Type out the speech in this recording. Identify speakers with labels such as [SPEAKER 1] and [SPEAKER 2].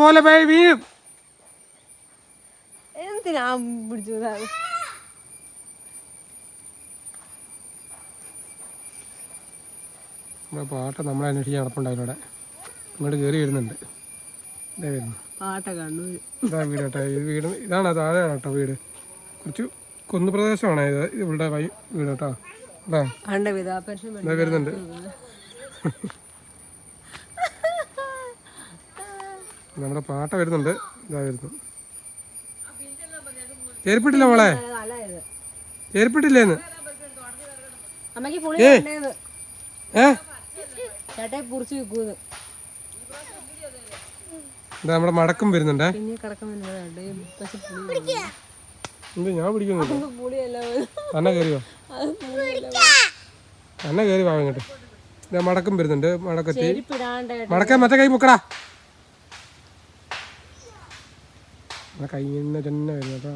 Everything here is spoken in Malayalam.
[SPEAKER 1] പോലെ വീഴും.
[SPEAKER 2] എന്തിനാ പിടിച്ചു?
[SPEAKER 1] നമ്മുടെ പാട്ട നമ്മളെ അന്വേഷിച്ച് നടപ്പുണ്ടായിരുന്നു. ഇവിടെ ഇങ്ങോട്ട് കയറി വരുന്നുണ്ട്. ഇതേ വരുന്നു ഇതാ വീട് കേട്ടോ. ഇത് വീട് ഇതാണ്, താഴെയാണ് കേട്ടോ വീട്. കുറച്ച് കുന്നു പ്രദേശമാണ് ഇത് ഇവിടെ വീട് കേട്ടോ. ഇതാ വരുന്നുണ്ട്. നമ്മുടെ പാട്ട വരുന്നുണ്ട്. ഇതാ വരുന്നു. ചേരിപ്പിട്ടില്ല മോളെ, ചേരിപ്പിട്ടില്ലേന്ന്. നമ്മുടെ മടക്കം വരുന്നുണ്ടേ. ഞാൻ പിടിക്കുന്നില്ല. അന്ന കയറിയോ? അന്ന കയറി വാ ഇങ്ങോട്ട്. മടക്കം വരുന്നുണ്ട്. മടക്കത്തി മടക്കാൻ മറ്റേ കൈ പൊക്കടാ. കൈ തന്നെ വരുന്നു കേട്ടോ.